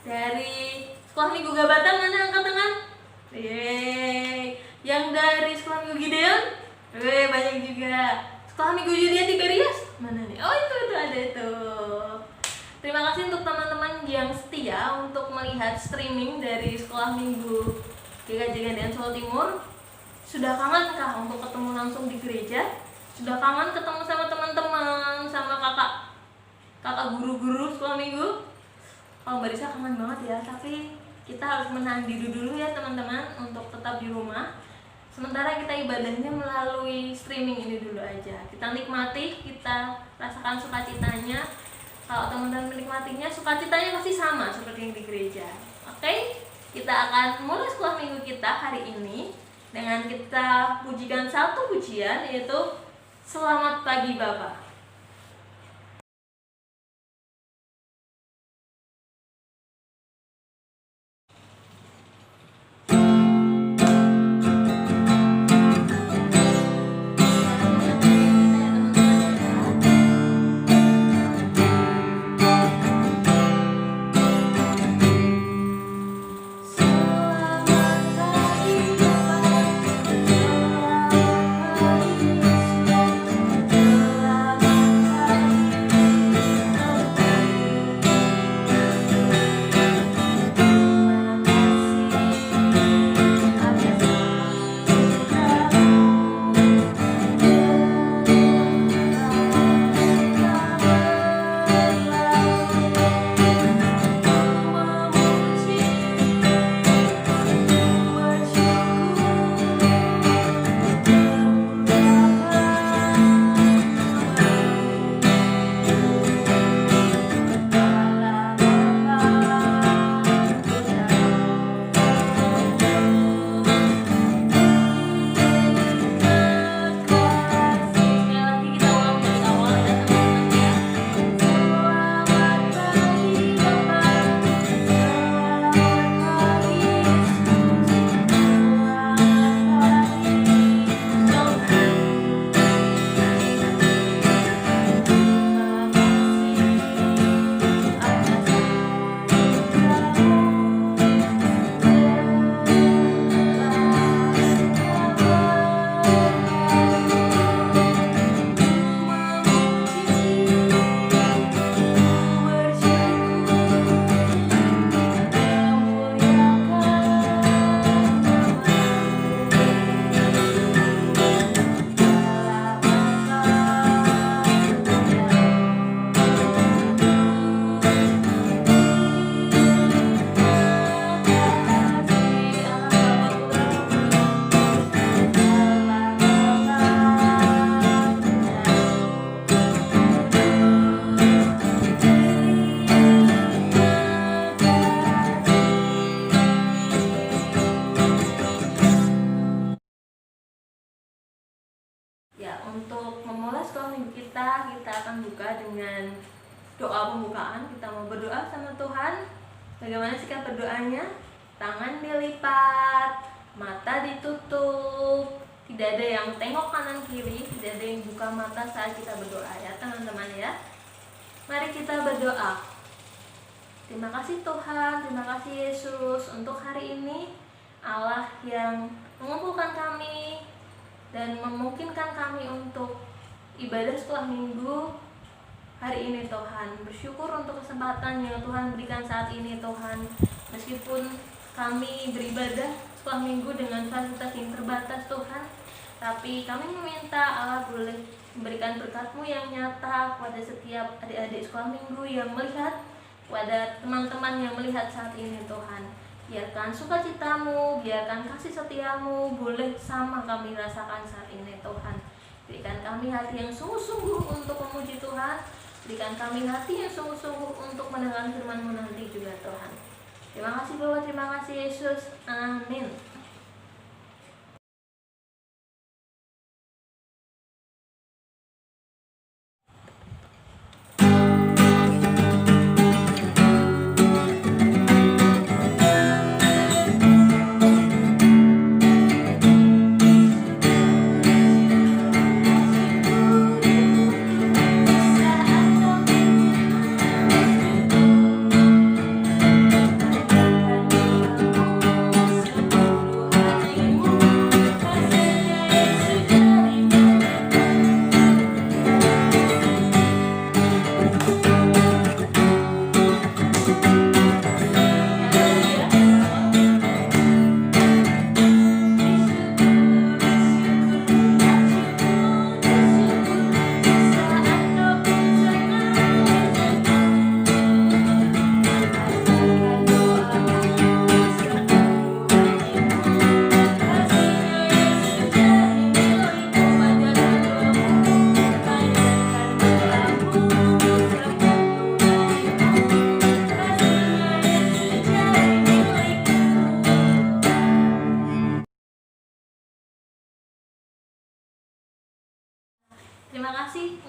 Dari sekolah minggu Gabatan mana angkat tangan? Yeay. Yang dari sekolah minggu Gideon? Banyak juga. Sekolah minggu Yulia Tiberius? Mana nih? Oh itu ada itu. Terima kasih untuk teman-teman yang setia untuk melihat streaming dari sekolah minggu GKJ Gandean Solo Timur. Sudah kangenkah untuk ketemu langsung di gereja? Sudah kangen ketemu sama teman-teman, sama kakak guru-guru sekolah minggu? Oh Mbak Risa kangen banget ya, tapi kita harus menahan diri dulu ya teman-teman untuk tetap di rumah. Sementara kita ibadahnya melalui streaming ini dulu aja. Kita nikmati, kita rasakan sukacitanya. Kalau teman-teman menikmatinya, sukacitanya pasti sama seperti yang di gereja. Oke? Kita akan mulai sekolah minggu kita hari ini dengan kita pujikan satu pujian, yaitu Selamat Pagi Bapak. Untuk memulai sekolah minggu kita akan buka dengan doa pembukaan. Kita mau berdoa sama Tuhan. Bagaimana sikap berdoanya? Tangan dilipat, mata ditutup, tidak ada yang tengok kanan kiri, tidak ada yang buka mata saat kita berdoa ya teman-teman ya. Mari kita berdoa. Terima kasih Tuhan, terima kasih Yesus untuk hari ini. Allah yang mengumpulkan kami dan memungkinkan kami untuk ibadah sekolah minggu hari ini Tuhan. Bersyukur untuk kesempatan yang Tuhan berikan saat ini Tuhan. Meskipun kami beribadah sekolah minggu dengan fasilitas yang terbatas Tuhan, tapi kami meminta Allah boleh memberikan berkat-Mu yang nyata kepada setiap adik-adik sekolah minggu yang melihat, kepada teman-teman yang melihat saat ini Tuhan. Biarkan sukacita-Mu, biarkan kasih setia-Mu boleh sama kami rasakan saat ini Tuhan. Berikan kami hati yang sungguh-sungguh untuk memuji Tuhan. Berikan kami hati yang sungguh-sungguh untuk mendengar firman-Mu nanti juga Tuhan. Terima kasih Bapak, terima kasih Yesus. Amin.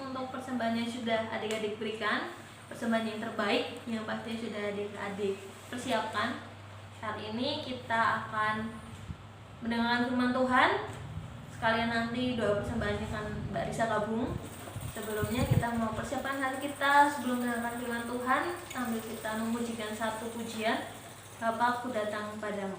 untuk persembahan yang sudah adik-adik berikan, persembahan yang terbaik yang pasti sudah adik-adik persiapkan. Saat ini kita akan mendengarkan firman Tuhan. Sekalian nanti doa persembahannya akan Mbak Risa gabung. Sebelumnya kita mau persiapkan hati kita sebelum mendengarkan firman Tuhan sambil kita memujikan satu pujian, Bapa, aku datang padamu.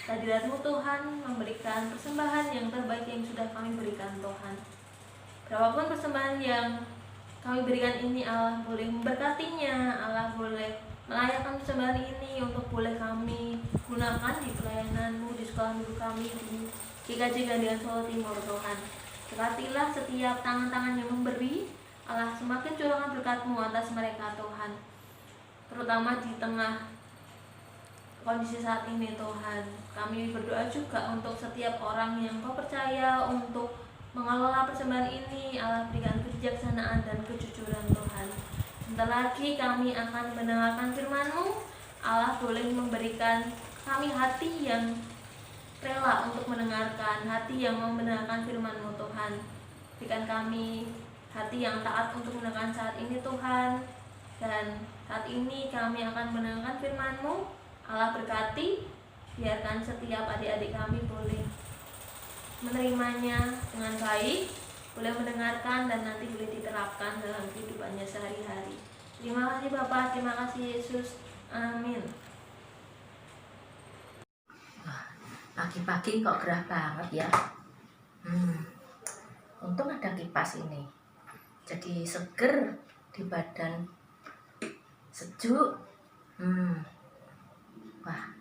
Kehadirat-Mu Tuhan memberikan persembahan yang terbaik yang sudah kami berikan Tuhan. Berapapun persembahan yang kami berikan ini, Allah boleh memberkatinya, Allah boleh melayakkan persembahan ini untuk boleh kami gunakan di pelayanan-Mu, di sekolah minggu kami, di GKJ Gandean Solo Timur Tuhan. Berkatilah setiap tangan-tangan yang memberi, Allah semakin curahkan berkat-Mu atas mereka Tuhan. Terutama di tengah kondisi saat ini Tuhan, kami berdoa juga untuk setiap orang yang Kau percaya untuk mengelola persembahan ini. Allah berikan kebijaksanaan dan kejujuran Tuhan. Sebentar lagi kami akan mendengarkan firman-Mu. Allah boleh memberikan kami hati yang rela untuk mendengarkan, hati yang mau mendengarkan firman-Mu Tuhan. Berikan kami hati yang taat untuk mendengarkan saat ini Tuhan. Dan saat ini kami akan mendengarkan firman-Mu. Allah berkati, biarkan setiap adik-adik kami boleh menerimanya dengan baik, boleh mendengarkan dan nanti boleh diterapkan dalam kehidupannya sehari-hari. Terima kasih Bapak, terima kasih Yesus, amin. Pagi-pagi kok gerah banget ya. Untung ada kipas ini, jadi seger di badan, sejuk. Wah,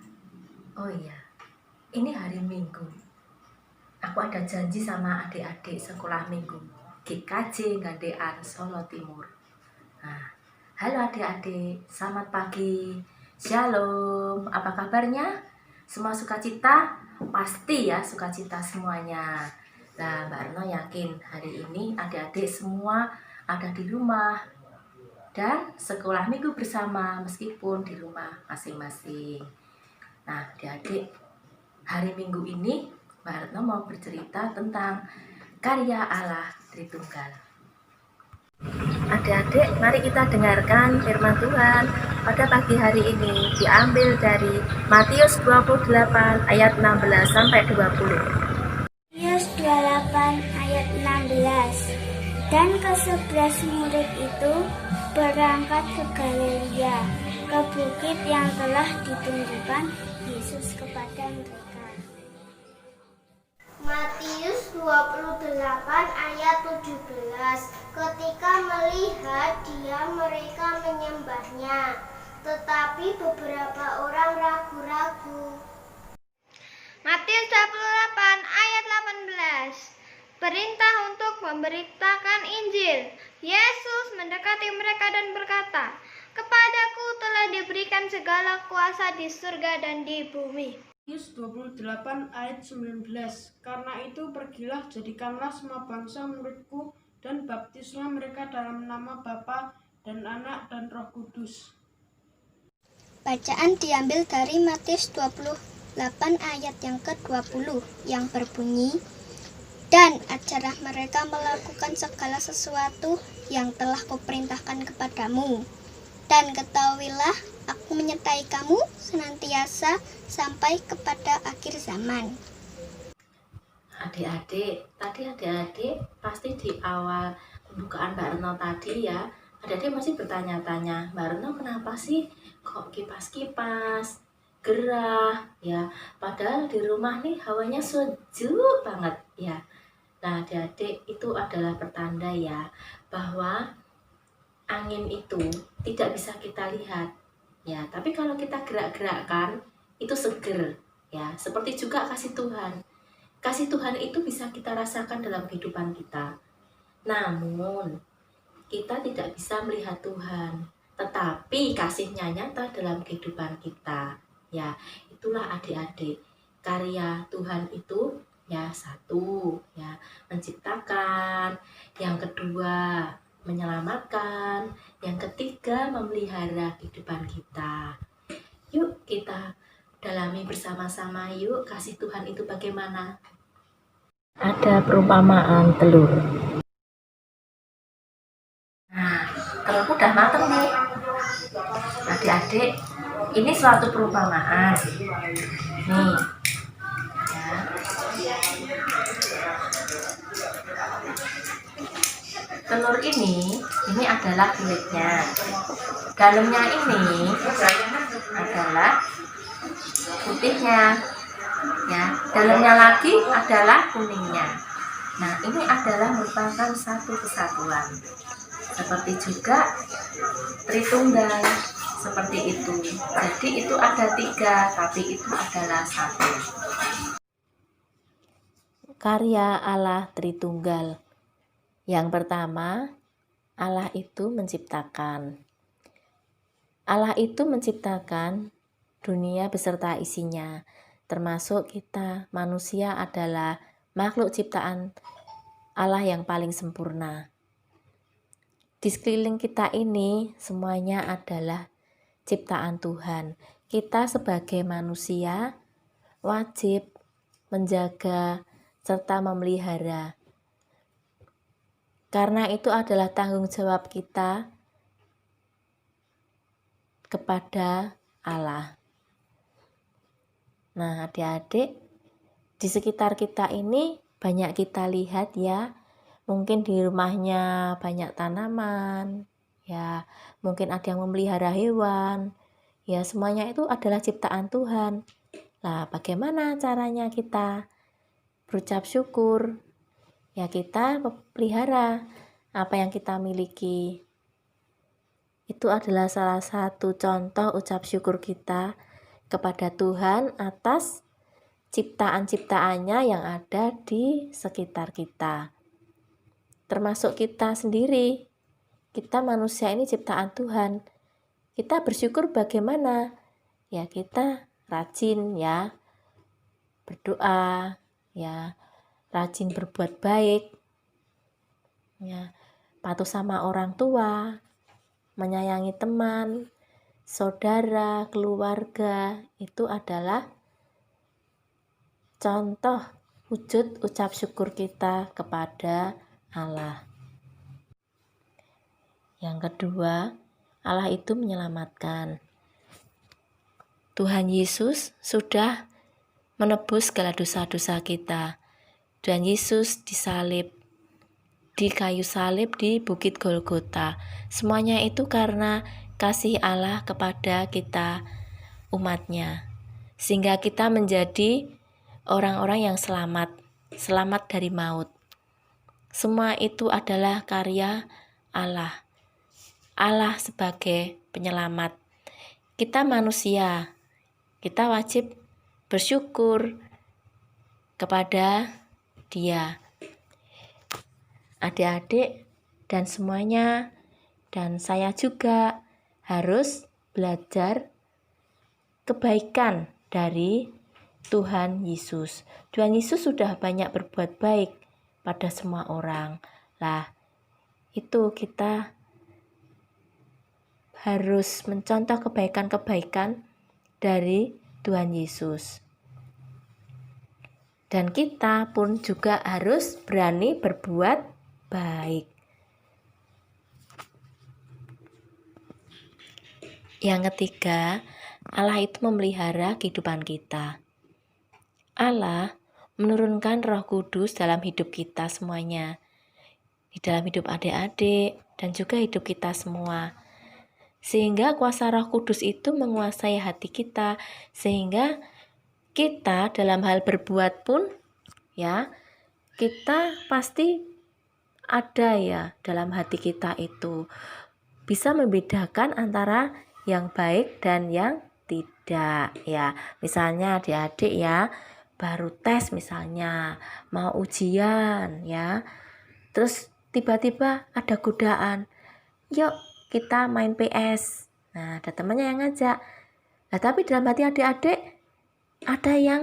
oh iya, ini hari Minggu. Aku ada janji sama adik-adik sekolah minggu GKJ Gandean Solo Timur. Nah, halo adik-adik, selamat pagi. Shalom, apa kabarnya? Semua sukacita? Pasti ya, sukacita semuanya. Nah, Mbak Retno yakin hari ini adik-adik semua ada di rumah dan sekolah minggu bersama meskipun di rumah masing-masing. Nah, adik-adik, hari Minggu ini Mbak Retno mau bercerita tentang karya Allah Tritunggal. Adik-adik, mari kita dengarkan firman Tuhan pada pagi hari ini, diambil dari Matius 28 ayat 16 sampai 20. Matius 28 ayat 16. Dan ke-11 murid itu berangkat ke Galilea, ke bukit yang telah ditunjukkan Yesus kepada mereka. Matius 28 ayat 17. Ketika melihat dia, mereka menyembahnya, tetapi beberapa orang ragu-ragu. Matius 28 ayat 18. Perintah untuk memberitakan Injil. Yesus mendekati mereka dan berkata, "Kepadaku telah diberikan segala kuasa di surga dan di bumi. Matius 28 ayat 19. Karena itu pergilah, jadikanlah semua bangsa muridku dan baptislah mereka dalam nama Bapa dan Anak dan Roh Kudus. Bacaan diambil dari Matius 28 ayat yang ke-20 yang berbunyi, "Dan ajarlah mereka melakukan segala sesuatu yang telah kuperintahkan kepadamu. Dan ketahuilah, aku menyertai kamu senantiasa sampai kepada akhir zaman." Adik-adik, tadi adik-adik pasti di awal pembukaan Mbak Reno tadi ya, adik-adik masih bertanya-tanya, Mbak Reno kenapa sih kok kipas-kipas, gerah ya, padahal di rumah nih hawanya sejuk banget ya. Nah adik-adik, itu adalah pertanda ya, bahwa angin itu tidak bisa kita lihat ya, tapi kalau kita gerak-gerakkan itu seger ya, seperti juga kasih Tuhan. Kasih Tuhan itu bisa kita rasakan dalam kehidupan kita. Namun, kita tidak bisa melihat Tuhan, tetapi kasih-Nya nyata dalam kehidupan kita. Ya, itulah adik-adik. Karya Tuhan itu ya satu, ya menciptakan, yang kedua menyelamatkan, yang ketiga memelihara kehidupan kita. Yuk kita dalami bersama-sama yuk, kasih Tuhan itu bagaimana. Ada perumpamaan telur. Nah, telurku udah mateng nih. Adik-adik, ini suatu perumpamaan. Nih, ya. Telur ini adalah kulitnya. Dalamnya ini adalah putihnya. Ya, dalamnya lagi adalah kuningnya. Nah, ini adalah merupakan satu kesatuan. Seperti juga Tritunggal, seperti itu. Jadi itu ada 3, tapi itu adalah satu. Karya Allah Tritunggal. Yang pertama, Allah itu menciptakan. Allah itu menciptakan dunia beserta isinya. Termasuk kita, manusia adalah makhluk ciptaan Allah yang paling sempurna. Di sekeliling kita ini semuanya adalah ciptaan Tuhan. Kita sebagai manusia wajib menjaga serta memelihara. Karena itu adalah tanggung jawab kita kepada Allah. Nah, adik-adik, di sekitar kita ini banyak kita lihat ya, mungkin di rumahnya banyak tanaman, ya, mungkin ada yang memelihara hewan, ya semuanya itu adalah ciptaan Tuhan. Nah, bagaimana caranya kita berucap syukur? Ya kita pelihara apa yang kita miliki. Itu adalah salah satu contoh ucap syukur kita kepada Tuhan atas ciptaan-ciptaannya yang ada di sekitar kita. Termasuk kita sendiri. Kita manusia ini ciptaan Tuhan. Kita bersyukur bagaimana? Ya kita rajin ya berdoa, ya rajin berbuat baik, ya patuh sama orang tua, menyayangi teman, saudara, keluarga. Itu adalah contoh wujud ucap syukur kita kepada Allah. Yang kedua, Allah itu menyelamatkan. Tuhan Yesus sudah menebus segala dosa-dosa kita. Tuhan Yesus disalib di kayu salib di Bukit Golgota. Semuanya itu karena kasih Allah kepada kita umatnya. Sehingga kita menjadi orang-orang yang selamat dari maut. Semua itu adalah karya Allah. Allah sebagai penyelamat. Kita manusia, kita wajib bersyukur kepada Dia. Adik-adik dan semuanya, dan saya juga harus belajar kebaikan dari Tuhan Yesus. Tuhan Yesus sudah banyak berbuat baik pada semua orang. Lah, itu kita harus mencontoh kebaikan-kebaikan dari Tuhan Yesus. Dan kita pun juga harus berani berbuat baik. Yang ketiga, Allah itu memelihara kehidupan kita. Allah menurunkan Roh Kudus dalam hidup kita semuanya. Di dalam hidup adik-adik dan juga hidup kita semua. Sehingga kuasa Roh Kudus itu menguasai hati kita, sehingga kita dalam hal berbuat pun ya, kita pasti ada ya dalam hati kita itu bisa membedakan antara yang baik dan yang tidak ya. Misalnya adik-adik ya baru tes, misalnya mau ujian ya, terus tiba-tiba ada godaan, yuk kita main PS. Nah, ada temannya yang ngajak. Nah, tapi dalam hati adik-adik ada yang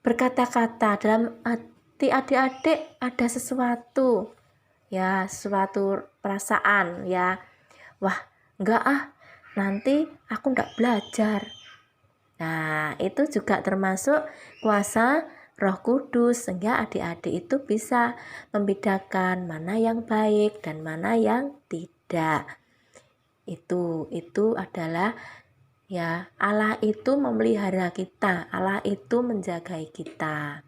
berkata-kata, dalam hati adik-adik ada sesuatu ya, suatu perasaan ya, wah enggak nanti aku enggak belajar. Nah, itu juga termasuk kuasa Roh Kudus, sehingga adik-adik itu bisa membedakan mana yang baik dan mana yang tidak. Itu adalah ya, Allah itu memelihara kita, Allah itu menjaga kita.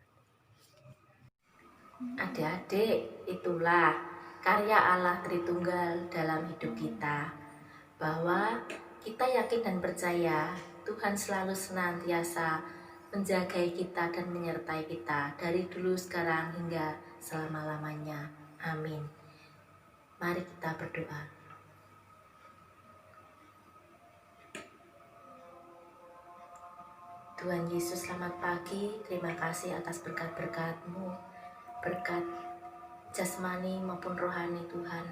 Adik-adik, itulah karya Allah Tritunggal dalam hidup kita, bahwa kita yakin dan percaya Tuhan selalu senantiasa menjaga kita dan menyertai kita dari dulu, sekarang, hingga selama-lamanya. Amin. Mari kita berdoa. Tuhan Yesus, selamat pagi. Terima kasih atas berkat-berkat-Mu, berkat jasmani maupun rohani Tuhan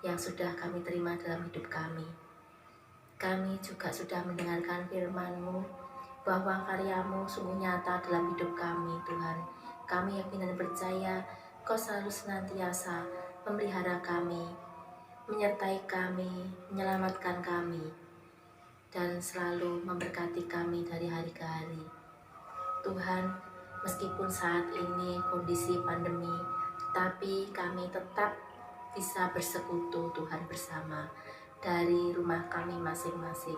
yang sudah kami terima dalam hidup kami. Kami juga sudah mendengarkan firman-Mu bahwa karya-Mu sungguh nyata dalam hidup kami, Tuhan. Kami yakin dan percaya Kau selalu senantiasa memelihara kami, menyertai kami, menyelamatkan kami, dan selalu memberkati kami dari hari ke hari. Tuhan, meskipun saat ini kondisi pandemi, tapi kami tetap bisa bersekutu Tuhan bersama dari rumah kami masing-masing,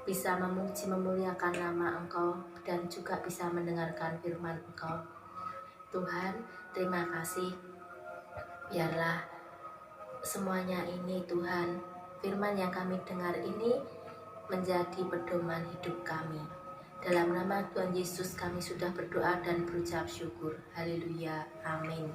bisa memuji memuliakan nama Engkau dan juga bisa mendengarkan firman Engkau. Tuhan, terima kasih. Biarlah semuanya ini Tuhan, firman yang kami dengar ini menjadi pedoman hidup kami. Dalam nama Tuhan Yesus kami sudah berdoa dan berucap syukur. Haleluya. Amin.